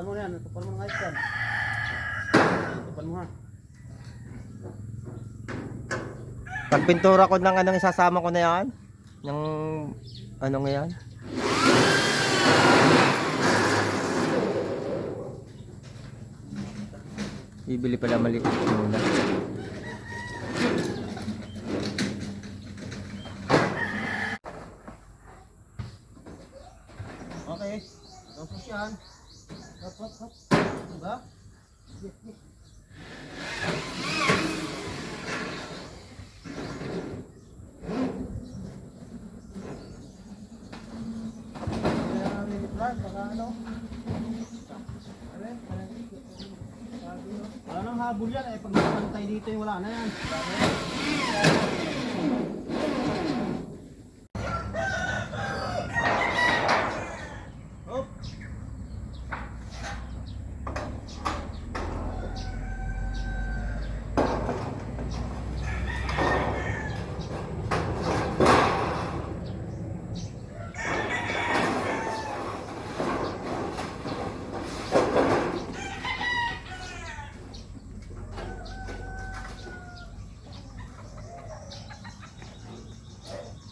mo na yan. Tukpan mo ng ayos yan. Tukpan mo ha. Pagpintura ko ng anong isasama ko na yan. Yung ano nga yan. Bibili pala maliit muna. Okay. Tapos yan. Hop. Diba? Wala nang habol yan eh. Pag nakapantay dito yung wala na yan. Hop.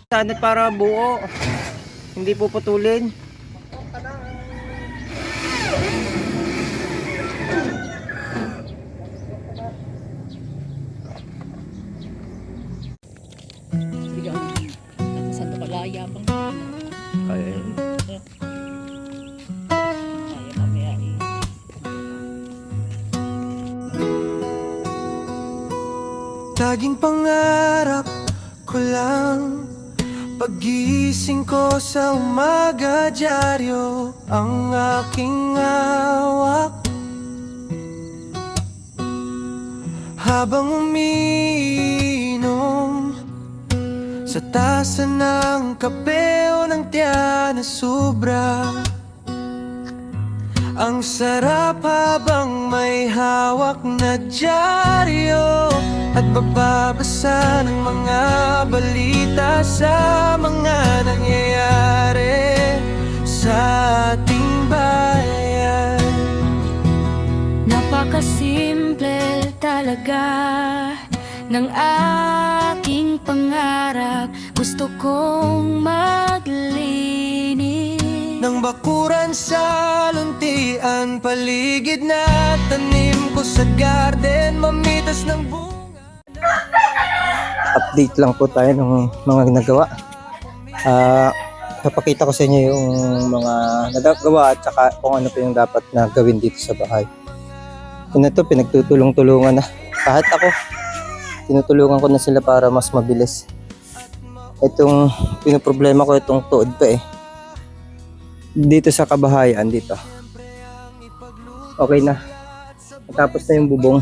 Sanat para buo. Hindi puputulin. Saan ka pala yabang Kaya kaya mamaya eh. Laging pangarap ko lang pagising ko sa umaga, dyaryo ang aking hawak. Habang umiinom sa tasa ng kape o ng tiyan na sobra, ang sarap habang may hawak na dyaryo at bababasa ng mga balita sa mga nangyayari sa ating bayan. Napakasimple talaga ng aking pangarap. Gusto kong maglinis Nang bakuran sa luntian, paligid na tanim ko sa garden, mamitas ng bunga. update lang po tayo ng mga ginagawa. Papakita ko sa inyo yung mga nagagawa at saka kung ano po yung dapat na gawin dito sa bahay. Yun na to, pinagtutulong-tulungan na. Kahit ako, tinutulungan ko na sila para mas mabilis. Itong pinoproblema ko, itong tuod pa eh. Dito sa kabahayan, dito. Okay na. Tapos na yung bubong.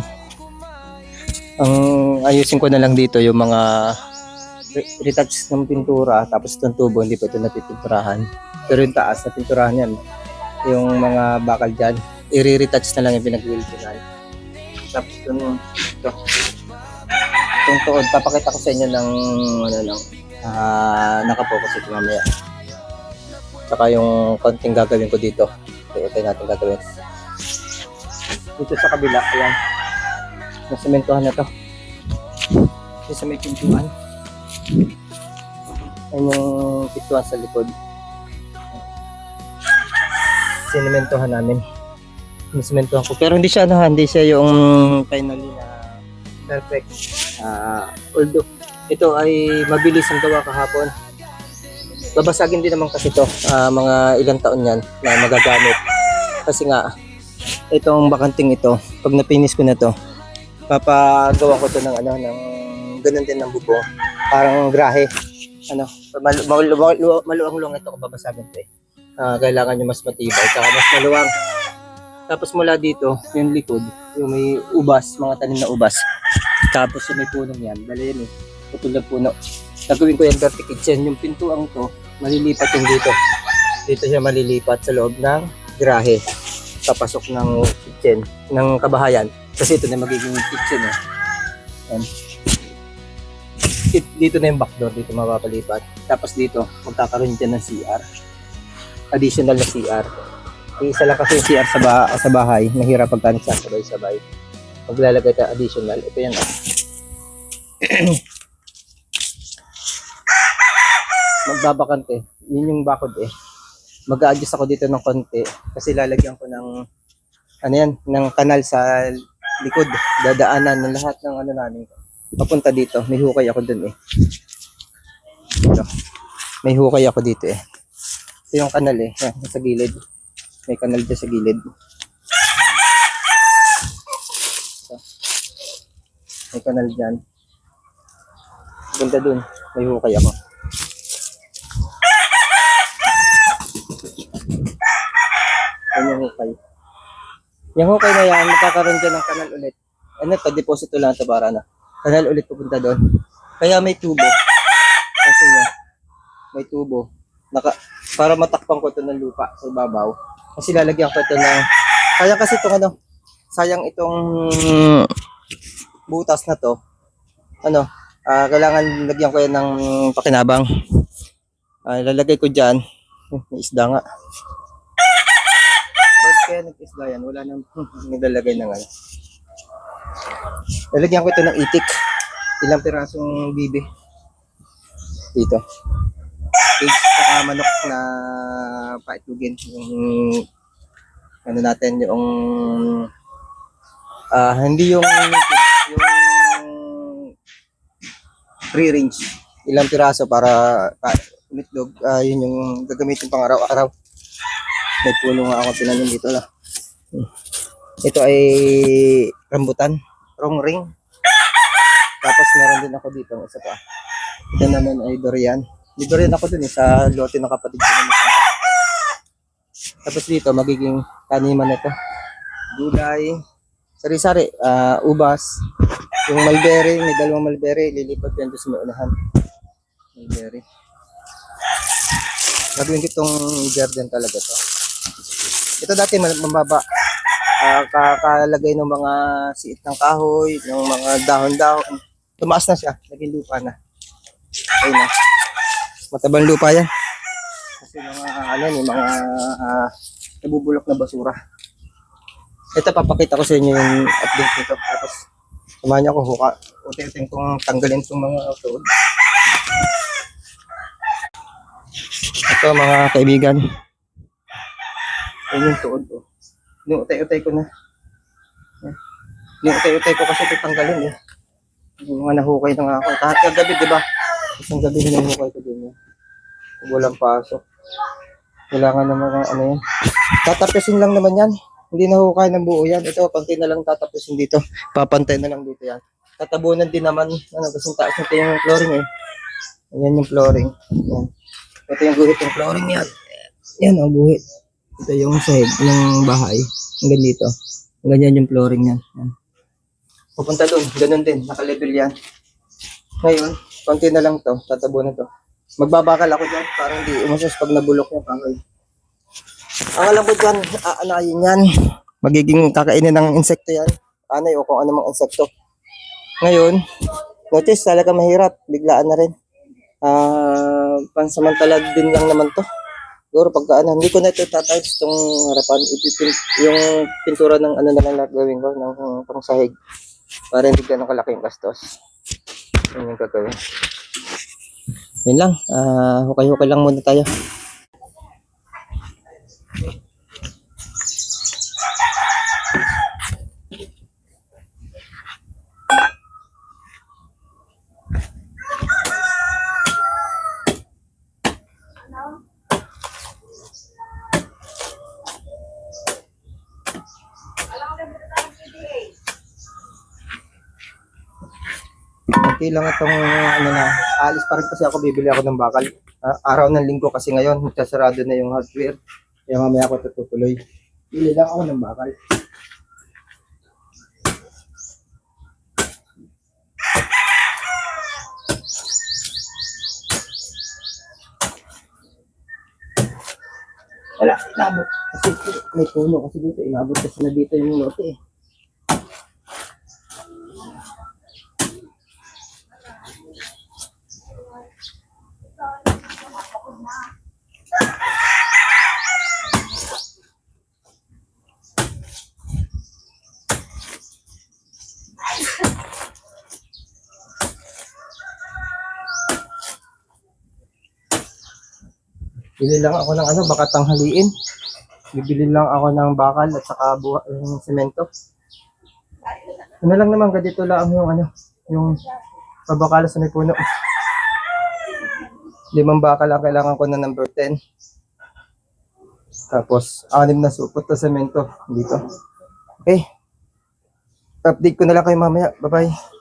Ang ayusin ko na lang dito yung mga retouch ng pintura, tapos itong tubo hindi pa ito napipinturahan, pero yung taas na pinturahan yan, yung mga bakal dyan i-retouch na lang yung pinag-wiltinan. Tapos itong tuod, papakita ko sa inyo ng ano lang, nakapokus ito mamaya. Saka yung konting gagawin ko dito, ito natin gagawin dito sa kabila. Ayan, nasementohan na to dito sa may pintuan. Ayan yung pintuan sa likod, sinementohan namin. Sinementohan ko, pero hindi siya yung finally na perfect. Although ito ay mabilis ang gawa kahapon, babasagin din naman kasi to, mga ilang taon yan na magagamit. Kasi nga itong bakanting ito, pag napinis ko na to, papagawa ko to ng ano, ng ganun din ng bubong, parang grahe, ano, maluwang-luwang ito kung babasagin to eh. Kailangan nyo mas matibay, saka mas maluwang. Tapos mula dito, yung likod, yung may ubas, mga tanim na ubas, tapos yung may punong yan, dali yun eh, putol na puno. Gagawin ko yung dirty kitchen, yung pintuang to, malilipat yung dito. Dito siya malilipat sa loob ng grahe, papasok ng kitchen, ng kabahayan. Kasi ito na magiging kitchen eh. Yan. Dito na yung back door, dito mapapalipat. Tapos dito, magkakaroon dyan ng CR. Additional na CR. Isa lang kasi yung CR sa bahay. Mahirap pagka nagsasabay-sabay. Maglalagay tayo additional. Ito yan. Magbabakante. Yun yung bakod eh. Mag-a-adjust ako dito ng konti kasi lalagyan ko ng ano yan, ng kanal sa likod. Dadaanan ng lahat ng ano namin. Papunta dito. May hukay ako dun eh. Ito. May hukay ako dito eh. Ito yung kanal eh. Yan, sa gilid. May kanal dyan sa gilid. Ito. May kanal dyan. Punta dun. May hukay ako. Yan yung hukay. Yung hukay na yan, magkakaroon dyan ng kanal ulit. Ano to, deposito lang ito para na. Kanal ulit pupunta doon. Kaya may tubo. Kasi nga, may tubo. Para matakpan ko ito ng lupa sa ibabaw. Kasi lalagyan ko ito ng... Kaya kasi itong ano, sayang itong butas na to. Ano, kailangan lagyan ko yan ng pakinabang. Lalagay ko dyan. May isda nga. Ba't kaya nag-isda yan? Wala nang naglalagay ng ano. Lalagyan ko ito ng itik. Ilang pirasong bibi. Dito. Pigs saka manok na paitugin. Yung ano natin, yung hindi yung free range. Ilang piraso para itlog. Yun yung gagamitin pang araw-araw. May puno nga ako tinanim dito na. Ito ay rambutan, ring. Tapos meron din ako dito isa pa. Ito naman ay durian. May durian ako dun sa lote ng kapatid ko. Tapos dito magiging taniman nito. Gulay, sari-sari, ubas, yung mulberry, may dalawang mulberry, lilipat yan doon sa may unahan. Mulberry. Gagawin ko itong garden talaga to. Ito dati mababa. Kakalagay ng mga siit ng kahoy, ng mga dahon-dahon. Tumaas na siya, naging lupa na. Okay na. Matabang lupa yan. Kasi mga mga nabubulok na basura. Ito papakita ko sa inyo yung update nito. Tapos samahan niyo ako huka. Uti-uting kong tanggalin itong mga tuod. Ito mga kaibigan. Yan yung tuod. Yung utay-utay ko na. Yung utay-utay ko kasi ito tanggalin eh. Yung mga nahukay na nga ako. Kahit kagabi, di ba? Isang gabi na nahukay ko din eh. Walang pasok. Kailangan naman ano yan. Tatapusin lang naman yan. Hindi nahukay ng buo yan. Ito, konti na lang tatapusin dito. Papantay na lang dito yan. Tatabunan din naman. Ano, kasi taas nito yung flooring eh. Ayan yung flooring. Ayan. Ito yung guhit ng flooring yan. Yan o, guhit. Ito yung side ng bahay. Hanggang dito. Ganyan yung flooring yan. Yan. Pupunta doon. Ganun din. Naka-level yan. Ngayon, konti na lang to. Tatabunan to. Magbabakal ako dyan para hindi umusos pag nabulok yung kahoy. Ang alam ko dyan, aanayin yan. Magiging kakainin ng insekto yan. Anay o kung ano mang insekto. Ngayon, notice talaga mahirap. Biglaan na rin. Pansamantala din lang naman to. Siguro pagka hindi ko na ito tatayos itong harapan. Yung pintura ng ano na lang gagawin ko, ng pangsahig. Para hindi ganun kalaki yung gastos. Yun yung gagawin. Yun lang. Hukay-hukay lang muna tayo. Okay lang itong ano na, alis pa rin kasi ako, bibili ako ng bakal. Araw ng linggo kasi ngayon, magsasarado na yung hardware. Kaya mamaya ako tutuloy. Bili lang ako ng bakal. Wala, inabot. Kasi may puno kasi dito, inabot kasi na dito yung lote eh. Bili lang ako ng ano, baka tanghaliin. Bibili lang ako ng bakal at saka yung semento. Ano lang naman, ganito lang yung ano, yung pabakala sa may puno. 5 bakal ang kailangan ko na number 10. Tapos, 6 na supot na semento dito. Okay. Update ko na lang kayo mamaya. Bye-bye.